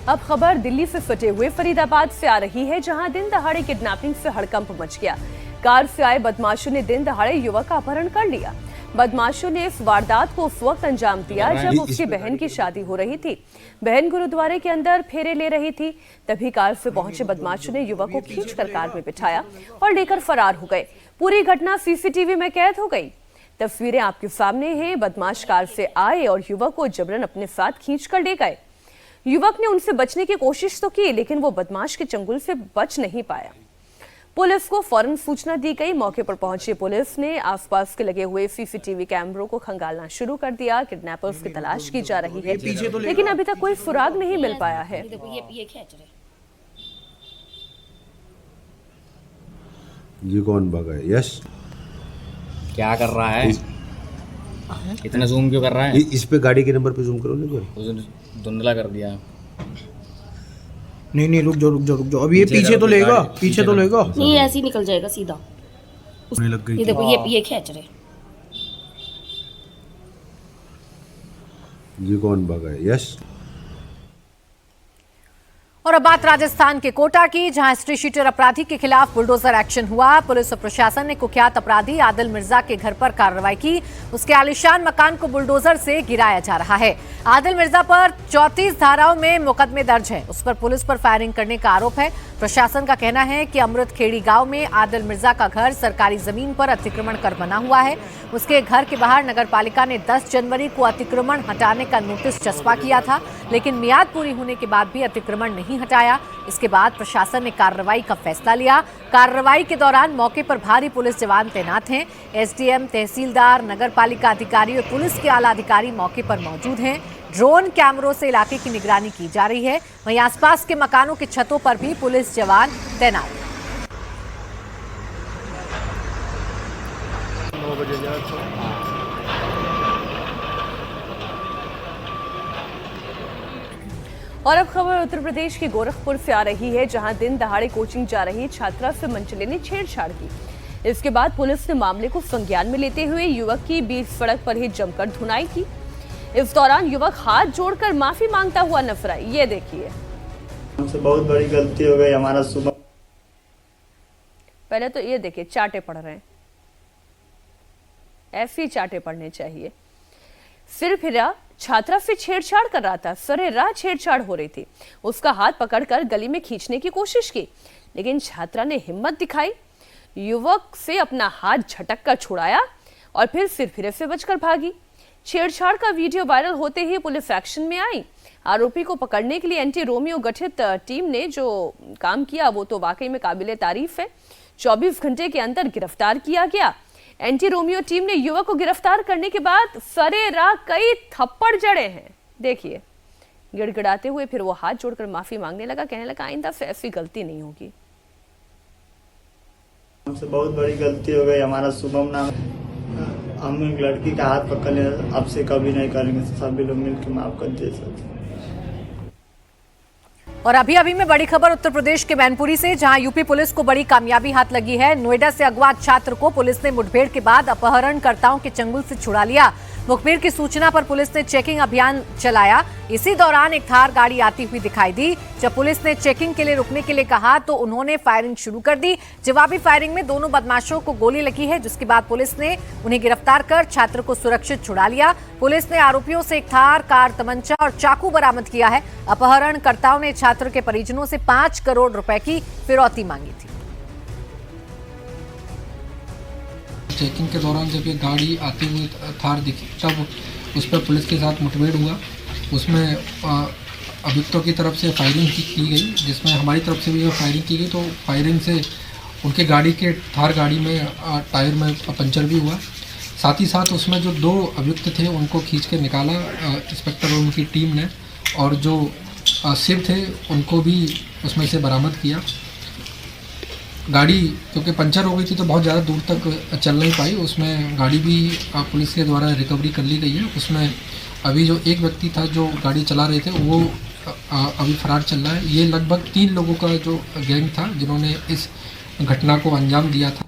अब खबर दिल्ली से सटे हुए फरीदाबाद से आ रही है, जहां दिन दहाड़े किडनैपिंग से हड़कंप मच गया। कार से आए बदमाशों ने दिन दहाड़े युवक का अपहरण कर लिया। बदमाशों ने इस वारदात को उस वक्त अंजाम दिया जब उसकी बहन की शादी हो रही थी। बहन गुरुद्वारे के अंदर फेरे ले रही थी, तभी कार से पहुंचे बदमाशों ने युवक को खींचकर कार में बिठाया और लेकर फरार हो गए। पूरी घटना सीसीटीवी में कैद हो गई। तस्वीरें आपके सामने हैं। बदमाश कार से आए और युवक को जबरन अपने साथ खींचकर ले गए। युवक ने उनसे बचने की कोशिश तो की, लेकिन वो बदमाश के चंगुल से बच नहीं पाया। पुलिस को फौरन सूचना दी गई। मौके पर पहुंची पुलिस ने आसपास के लगे हुए सीसीटीवी कैमरों को खंगालना शुरू कर दिया। किडनैपर्स की तलाश की जा रही है, लेकिन अभी तक कोई सुराग नहीं मिल पाया है। ये कौन भागा है? यश क्या कर रहा है? इतना जूम क्यों कर रहा है? इस पे गाड़ी के नंबर पे जूम करो। धुंधला कर दिया। नहीं रुक जाओ अब ये पीछे तो लेगा नहीं, ऐसे ही निकल जाएगा सीधा। लग गई। ये देखो ये खींच रहे। ये कौन भागा है? यश। और अब बात राजस्थान के कोटा की, जहां स्ट्रीट शूटर अपराधी के खिलाफ बुलडोजर एक्शन हुआ। पुलिस और प्रशासन ने कुख्यात अपराधी आदिल मिर्जा के घर पर कार्रवाई की। उसके आलीशान मकान को बुलडोजर से गिराया जा रहा है। आदिल मिर्जा पर 34 धाराओं में मुकदमे दर्ज है। उस पर पुलिस पर फायरिंग करने का आरोप है। प्रशासन का कहना है कि अमृत खेड़ी गांव में आदिल मिर्जा का घर सरकारी जमीन पर अतिक्रमण कर बना हुआ है। उसके घर के बाहर नगरपालिका ने 10 जनवरी को अतिक्रमण हटाने का नोटिस चस्पा किया था, लेकिन मियाद पूरी होने के बाद भी अतिक्रमण नहीं हटाया। इसके बाद प्रशासन ने कार्रवाई का फैसला लिया। कार्रवाई के दौरान मौके पर भारी पुलिस जवान तैनात हैं। एसडीएम, तहसीलदार, नगरपालिका अधिकारी और पुलिस के आला अधिकारी मौके पर मौजूद हैं। ड्रोन कैमरों से इलाके की निगरानी की जा रही है। वहीं आसपास के मकानों की छतों पर भी पुलिस जवान तैनात हैं। और अब खबर उत्तर प्रदेश के गोरखपुर से आ रही है, जहां दिन दहाड़े कोचिंग जा रही छात्रा से मनचले ने छेड़छाड़ की। इसके बाद पुलिस ने मामले को संज्ञान में लेते हुए युवक की बीच सड़क पर ही जमकर धुनाई की। इस दौरान युवक हाथ जोड़कर माफी मांगता हुआ नजर आया। ये देखिए। हमसे बहुत बड़ी गलती हो गई हमारा। सुबह पहले तो ये देखिए, चाटे पड़ रहे हैं। ऐसे ही चाटे पड़ने चाहिए। सिर फिरा छात्रा से छेड़छाड़ कर रहा था। सरेराह छेड़छाड़ हो रही थी। उसका हाथ पकड़कर गली में खींचने की कोशिश की, लेकिन छात्रा ने हिम्मत दिखाई। युवक से अपना हाथ झटक कर छुड़ाया और फिर सिर फिरे से बचकर भागी। छेड़छाड़ का वीडियो वायरल होते ही पुलिस एक्शन में आई। आरोपी को पकड़ने के लिए एंटी रोमियो गठित टीम ने जो काम किया वो तो वाकई में काबिले तारीफ है। 24 घंटे के अंदर गिरफ्तार किया गया। एंटी रोमियो टीम ने युवक को गिरफ्तार करने के बाद सरेराह कई थप्पड़ जड़े हैं। देखिए, गिड़गिड़ाते हुए फिर वो हाथ जोड़कर माफी मांगने लगा। कहने लगा आइंदा से ऐसी गलती नहीं होगी। हमसे बहुत बड़ी गलती हो गई हमारा। शुभम नाम, हम एक लड़की का हाथ पकड़ लिया, अब से कभी नहीं करेंगे। सभी लोग मिलकर माफ कर दिए सब। और अभी में बड़ी खबर उत्तर प्रदेश के मैनपुरी से, जहां यूपी पुलिस को बड़ी कामयाबी हाथ लगी है। नोएडा से अगवा छात्र को पुलिस ने मुठभेड़ के बाद अपहरणकर्ताओं के चंगुल से छुड़ा लिया। मुखबिर की सूचना पर पुलिस ने चेकिंग अभियान चलाया। इसी दौरान एक थार गाड़ी आती हुई दिखाई दी। जब पुलिस ने चेकिंग के लिए रुकने के लिए कहा तो उन्होंने फायरिंग शुरू कर दी। जवाबी फायरिंग में दोनों बदमाशों को गोली लगी है, जिसके बाद पुलिस ने उन्हें गिरफ्तार कर छात्र को सुरक्षित छुड़ा लिया। पुलिस ने आरोपियों से एक थार, कार, तमंचा और चाकू बरामद किया है। अपहरणकर्ताओं ने छात्र के परिजनों से 5 करोड़ रुपए की फिरौती मांगी थी। चेकिंग के दौरान जब ये गाड़ी आती हुई थार दिखी, तब उस पर पुलिस के साथ मुठभेड़ हुआ। उसमें अभियुक्तों की तरफ से फायरिंग की गई, जिसमें हमारी तरफ से भी फायरिंग की गई। तो फायरिंग से उनके गाड़ी के थार गाड़ी में टायर में पंचर भी हुआ। साथ ही साथ उसमें जो 2 अभियुक्त थे उनको खींच के निकाला इंस्पेक्टर और उनकी टीम ने, और जो सिर थे उनको भी उसमें से बरामद किया। गाड़ी क्योंकि पंचर हो गई थी तो बहुत ज़्यादा दूर तक चल नहीं पाई। उसमें गाड़ी भी पुलिस के द्वारा रिकवरी कर ली गई है। उसमें अभी जो एक व्यक्ति था जो गाड़ी चला रहे थे वो अभी फरार चल रहा है। ये लगभग 3 लोगों का जो गैंग था जिन्होंने इस घटना को अंजाम दिया था।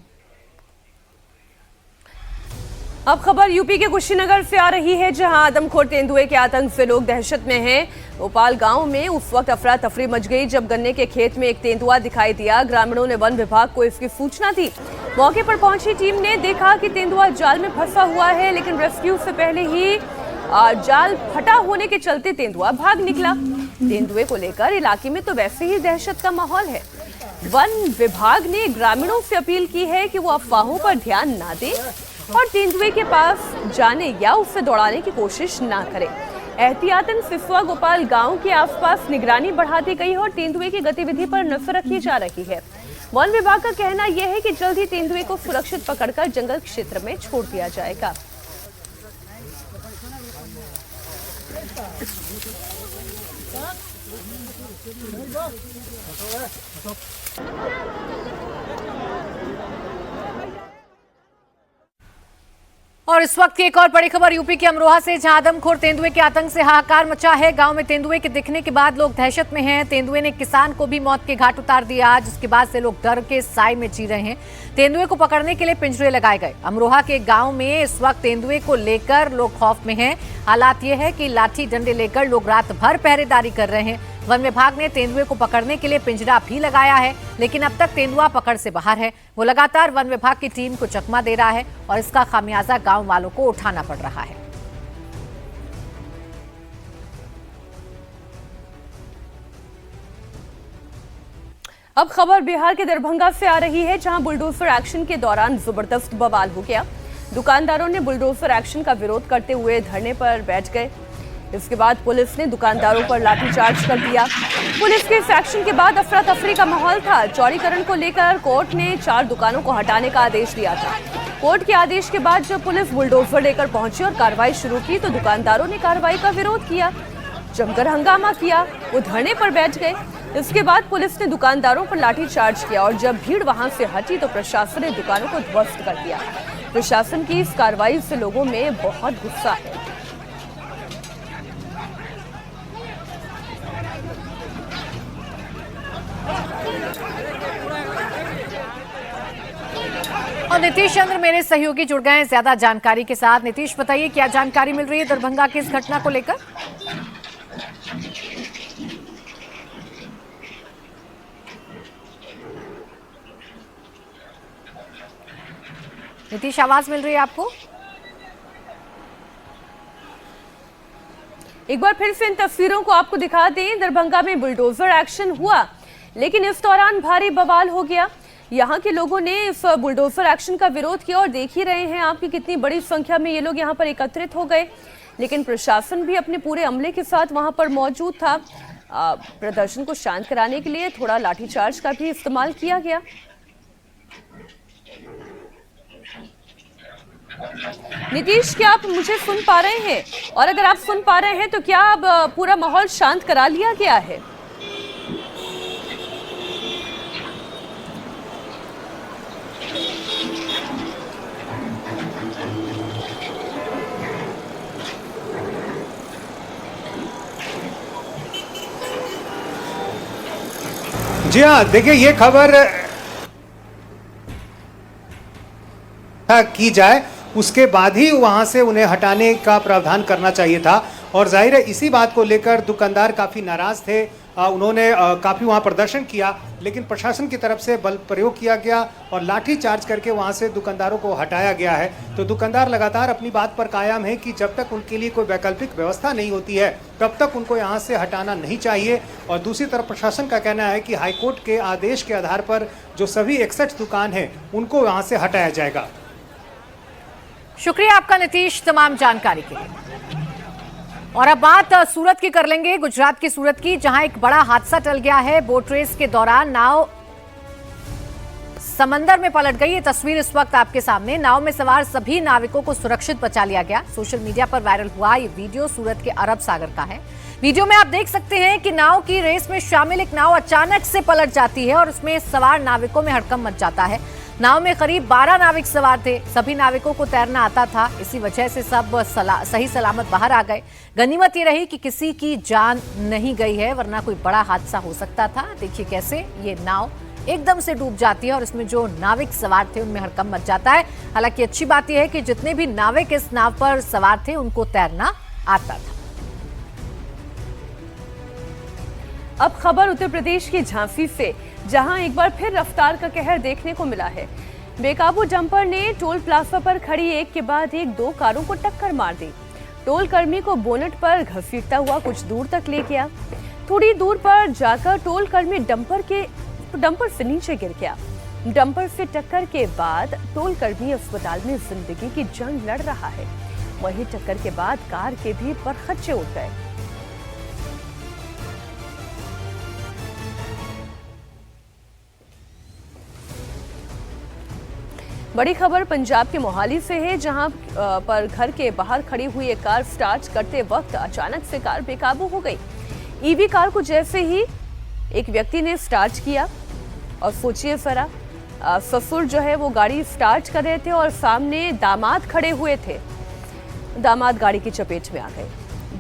अब खबर यूपी के कुशीनगर से आ रही है, जहां आदमखोर तेंदुए के आतंक से लोग दहशत में हैं। भोपाल गांव में उस वक्त अफरा तफरी मच गई जब गन्ने के खेत में एक तेंदुआ दिखाई दिया। ग्रामीणों ने वन विभाग को इसकी सूचना दी। मौके पर पहुंची टीम ने देखा कि तेंदुआ जाल में फंसा हुआ है, लेकिन रेस्क्यू से पहले ही जाल फटा होने के चलते तेंदुआ भाग निकला। तेंदुए को लेकर इलाके में तो वैसे ही दहशत का माहौल है। वन विभाग ने ग्रामीणों से अपील की है कि वो अफवाहों पर ध्यान ना दें और तेंदुए के पास जाने या उसे दौड़ाने की कोशिश ना करें। एहतियातन सिसवा गोपाल गांव के आसपास निगरानी बढ़ा दी गई है और तेंदुए की गतिविधि पर नजर रखी जा रही है। वन विभाग का कहना यह है कि जल्द ही तेंदुए को सुरक्षित पकड़कर जंगल क्षेत्र में छोड़ दिया जाएगा। और इस वक्त की एक और बड़ी खबर यूपी के अमरोहा से, जहां आदमखोर तेंदुए के आतंक से हाहाकार मचा है। गांव में तेंदुए के दिखने के बाद लोग दहशत में हैं। तेंदुए ने किसान को भी मौत के घाट उतार दिया, जिसके बाद से लोग डर के साए में जी रहे हैं। तेंदुए को पकड़ने के लिए पिंजरे लगाए गए। अमरोहा के गांव में इस वक्त तेंदुए को लेकर लोग खौफ में हैं। हालात ये है कि लाठी डंडे लेकर लोग रात भर पहरेदारी कर रहे हैं। वन विभाग ने तेंदुए को पकड़ने के लिए पिंजरा भी लगाया है, लेकिन अब तक तेंदुआ पकड़ से बाहर है। वो लगातार वन विभाग की टीम को चकमा दे रहा है और इसका खामियाजा गांव वालों को उठाना पड़ रहा है। अब खबर बिहार के दरभंगा से आ रही है, जहां बुलडोजर एक्शन के दौरान जबरदस्त बवाल हो गया। दुकानदारों ने बुलडोजर एक्शन का विरोध करते हुए धरने पर बैठ गए। इसके बाद पुलिस ने दुकानदारों पर लाठीचार्ज कर दिया। पुलिस के इस एक्शन के बाद अफरा तफरी का माहौल था। चौड़ीकरण को लेकर कोर्ट ने 4 दुकानों को हटाने का आदेश दिया था। कोर्ट के आदेश के बाद जब पुलिस बुलडोजर लेकर पहुंची और कार्रवाई शुरू की तो दुकानदारों ने कार्रवाई का विरोध किया, जमकर हंगामा किया, वो धरने पर बैठ गए। इसके बाद पुलिस ने दुकानदारों पर लाठीचार्ज किया और जब भीड़ वहां से हटी तो प्रशासन ने दुकानों को ध्वस्त कर दिया। प्रशासन की इस कार्रवाई से लोगों में बहुत गुस्सा है। और नीतीश चंद्र मेरे सहयोगी जुड़ गए हैं ज्यादा जानकारी के साथ। नीतीश, बताइए क्या जानकारी मिल रही है दरभंगा की इस घटना को लेकर? नीतीश, आवाज मिल रही है आपको? एक बार फिर से इन तस्वीरों को आपको दिखा दें। दरभंगा में बुलडोजर एक्शन हुआ, लेकिन इस दौरान भारी बवाल हो गया। यहाँ के लोगों ने इस बुलडोजर एक्शन का विरोध किया और देख ही रहे हैं आप कि कितनी बड़ी संख्या में ये लोग यहाँ पर एकत्रित हो गए। लेकिन प्रशासन भी अपने पूरे अमले के साथ वहाँ पर मौजूद था। प्रदर्शन को शांत कराने के लिए थोड़ा लाठीचार्ज का भी इस्तेमाल किया गया। नीतीश, क्या आप मुझे सुन पा रहे हैं? और अगर आप सुन पा रहे हैं तो क्या अब पूरा माहौल शांत करा लिया गया है? जी हाँ, देखिए ये खबर की जाए उसके बाद ही वहां से उन्हें हटाने का प्रावधान करना चाहिए था। और जाहिर है इसी बात को लेकर दुकानदार काफ़ी नाराज थे। उन्होंने काफ़ी वहां प्रदर्शन किया, लेकिन प्रशासन की तरफ से बल प्रयोग किया गया और लाठी चार्ज करके वहां से दुकानदारों को हटाया गया है। तो दुकानदार लगातार अपनी बात पर कायम है कि जब तक उनके लिए कोई वैकल्पिक व्यवस्था नहीं होती है तब तक उनको यहाँ से हटाना नहीं चाहिए। और दूसरी तरफ प्रशासन का कहना है कि हाईकोर्ट के आदेश के आधार पर जो सभी 61 दुकान हैं उनको यहाँ से हटाया जाएगा। शुक्रिया आपका नीतीश तमाम जानकारी के लिए। और अब बात सूरत की कर लेंगे, गुजरात की सूरत की, जहां एक बड़ा हादसा टल गया है। बोट रेस के दौरान नाव समंदर में पलट गई। ये तस्वीर इस वक्त आपके सामने। नाव में सवार सभी नाविकों को सुरक्षित बचा लिया गया। सोशल मीडिया पर वायरल हुआ ये वीडियो सूरत के अरब सागर का है। वीडियो में आप देख सकते हैं कि नाव की रेस में शामिल एक नाव अचानक से पलट जाती है और उसमें सवार नाविकों में हड़कंप मच जाता है। नाव में करीब 12 नाविक सवार थे। सभी नाविकों को तैरना आता था, इसी वजह से सब सही सलामत बाहर आ गए। गनीमत ये रही कि किसी की जान नहीं गई है, वरना कोई बड़ा हादसा हो सकता था। देखिए कैसे ये नाव एकदम से डूब जाती है और इसमें जो नाविक सवार थे उनमें हड़कंप मच जाता है। हालांकि अच्छी बात यह है कि जितने भी नाविक इस नाव पर सवार थे उनको तैरना आता था। अब खबर उत्तर प्रदेश के झांसी से, जहां एक बार फिर रफ्तार का कहर देखने को मिला है। बेकाबू डंपर ने टोल प्लाजा पर खड़ी एक के बाद एक 2 कारों को टक्कर मार दी। टोल कर्मी को बोनट पर घसीटता हुआ कुछ दूर तक ले गया। थोड़ी दूर पर जाकर टोल कर्मी डंपर से नीचे गिर गया। डंपर से टक्कर के बाद टोल कर्मी अस्पताल में जिंदगी की जंग लड़ रहा है। वहीं टक्कर के बाद कार के भी परखच्चे उठ गए। बड़ी खबर पंजाब के मोहाली से है, जहां पर घर के बाहर खड़ी हुई एक कार स्टार्ट करते वक्त अचानक से कार बेकाबू हो गई। ईवी कार को जैसे ही एक व्यक्ति ने स्टार्ट किया, और सोचिए जरा, ससुर जो है वो गाड़ी स्टार्ट कर रहे थे और सामने दामाद खड़े हुए थे। दामाद गाड़ी की चपेट में आ गए।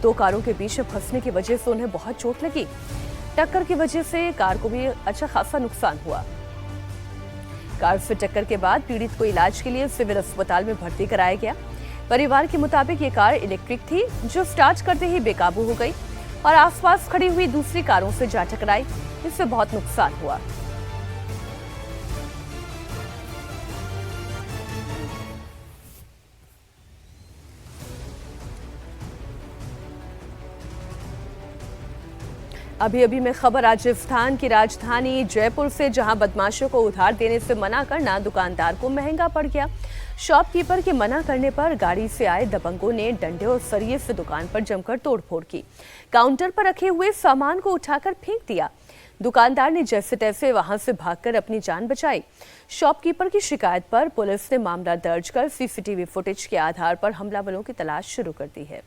2 कारों के बीच में फंसने की वजह से उन्हें बहुत चोट लगी। टक्कर की वजह से कार को भी अच्छा खासा नुकसान हुआ। कार से टक्कर के बाद पीड़ित को इलाज के लिए सिविल अस्पताल में भर्ती कराया गया। परिवार के मुताबिक ये कार इलेक्ट्रिक थी, जो स्टार्ट करते ही बेकाबू हो गई और आसपास खड़ी हुई दूसरी कारों से जा टकराई। इससे बहुत नुकसान हुआ। अभी में खबर राजस्थान की राजधानी जयपुर से, जहां बदमाशों को उधार देने से मना करना दुकानदार को महंगा पड़ गया। शॉपकीपर के मना करने पर गाड़ी से आए दबंगों ने डंडे और सरिये से दुकान पर जमकर तोड़फोड़ की। काउंटर पर रखे हुए सामान को उठाकर फेंक दिया। दुकानदार ने जैसे तैसे वहां से भागकर अपनी जान बचाई। शॉपकीपर की शिकायत पर पुलिस ने मामला दर्ज कर सीसीटीवी फुटेज के आधार पर हमलावरों की तलाश शुरू कर दी है।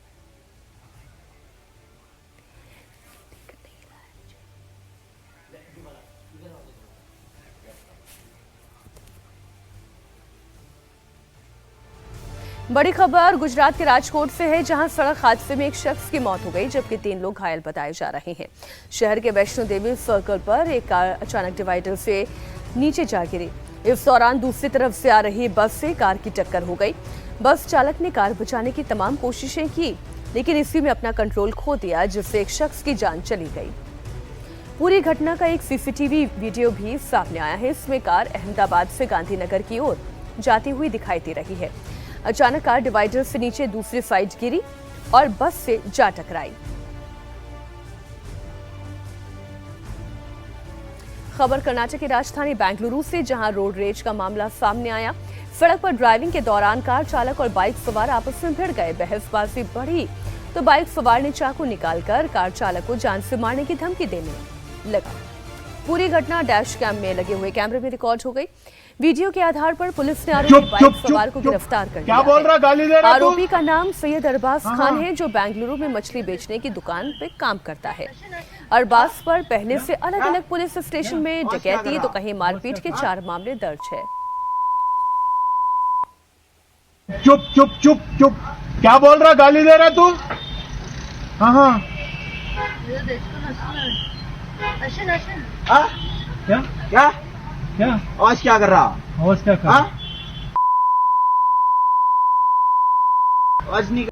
बड़ी खबर गुजरात के राजकोट से है, जहां सड़क हादसे में एक शख्स की मौत हो गई, जबकि 3 लोग घायल बताए जा रहे हैं। शहर के वैष्णो देवी सर्कल पर एक कार अचानक डिवाइडर से नीचे जा गिरी। इस दौरान दूसरी तरफ से आ रही बस से कार की टक्कर हो गई। बस चालक ने कार बचाने की तमाम कोशिशें की, लेकिन इसी में अपना कंट्रोल खो दिया, जिससे एक शख्स की जान चली गई। पूरी घटना का एक सीसीटीवी वीडियो भी सामने आया है। इसमें कार अहमदाबाद से गांधीनगर की ओर जाती हुई दिखाई दे रही है। अचानक कार डिवाइडर से नीचे दूसरी साइड गिरी और बस से जा टकराई। खबर कर्नाटक की राजधानी बेंगलुरु से, जहां रोड रेज का मामला सामने आया। सड़क पर ड्राइविंग के दौरान कार चालक और बाइक सवार आपस में भिड़ गए। बहसबाजी बढ़ी तो बाइक सवार ने चाकू निकालकर कार चालक को जान से मारने की धमकी देने लगा। पूरी घटना डैश कैम में लगे हुए कैमरे में रिकॉर्ड हो गई। वीडियो के आधार पर पुलिस ने आरोपी बाइक सवार को गिरफ्तार कर लिया। क्या बोल रहा, गाली दे रहा? आरोपी का नाम सैयद अरबाज खान है, जो बेंगलुरु में मछली बेचने की दुकान पे काम करता है। अरबाज पर पहले से अलग अलग पुलिस स्टेशन में डकैती तो कहीं मारपीट के 4 मामले दर्ज है। चुप चुप चुप चुप, क्या बोल रहा, गाली दे रहा तू? हाँ क्या क्या क्या आवाज क्या कर रहा? आवाज क्या कर रहा? आवाज नहीं